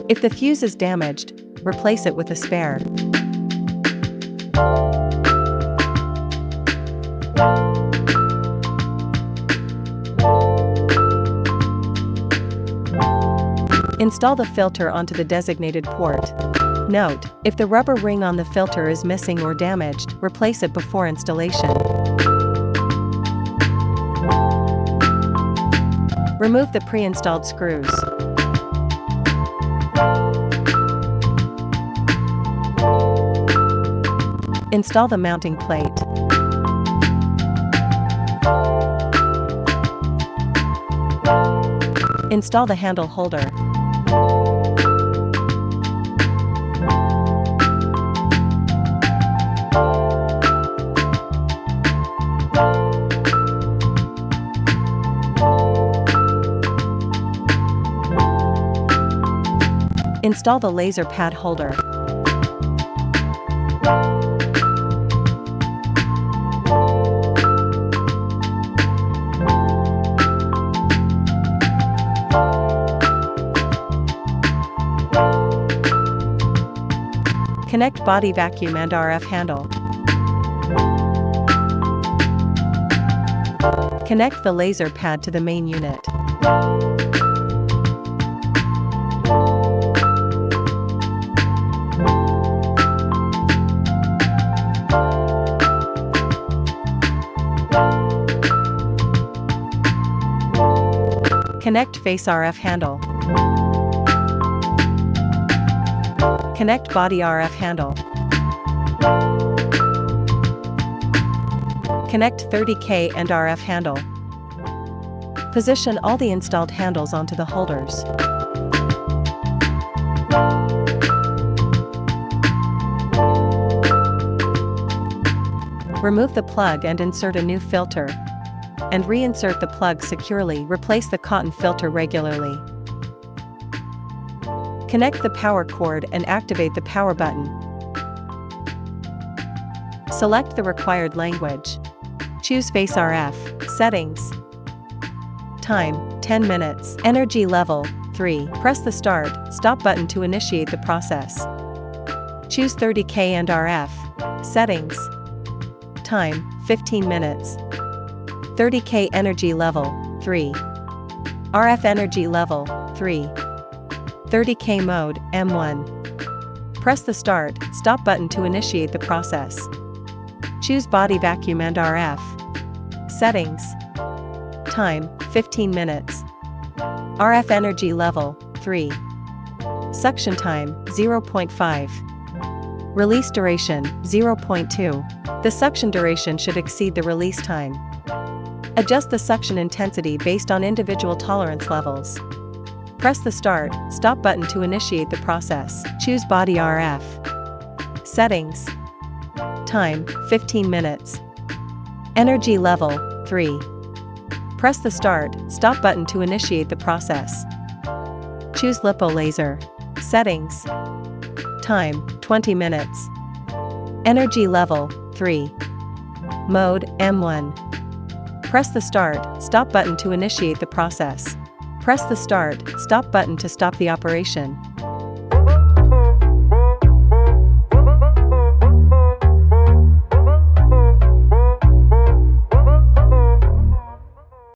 If the fuse is damaged, replace it with a spare. Install the filter onto the designated port. Note, if the rubber ring on the filter is missing or damaged, replace it before installation. Remove the pre-installed screws. Install the mounting plate. Install the handle holder. Install the laser pad holder. Connect body vacuum and RF handle. Connect the laser pad to the main unit. Connect face RF handle. Connect body RF handle. Connect 30K and RF handle. Position all the installed handles onto the holders. Remove the plug and insert a new filter. And reinsert the plug securely. Replace the cotton filter regularly. Connect the power cord and activate the power button. Select the required language. Choose Face RF. Settings. Time, 10 minutes. Energy level, 3. Press the start, stop button to initiate the process. Choose 30K and RF. Settings. Time, 15 minutes. 30K energy level, 3. RF energy level, 3. 30K mode, M1. Press the start, stop button to initiate the process. Choose body vacuum and RF. Settings. Time, 15 minutes. RF energy level, 3. Suction time, 0.5. Release duration, 0.2. The suction duration should exceed the release time. Adjust the suction intensity based on individual tolerance levels. Press the start, stop button to initiate the process. Choose body RF. Settings. Time, 15 minutes. Energy level, 3. Press the start, stop button to initiate the process. Choose lipo laser. Settings. Time, 20 minutes. Energy level, 3. Mode, M1. Press the start, stop button to initiate the process. Press the start, stop button to stop the operation.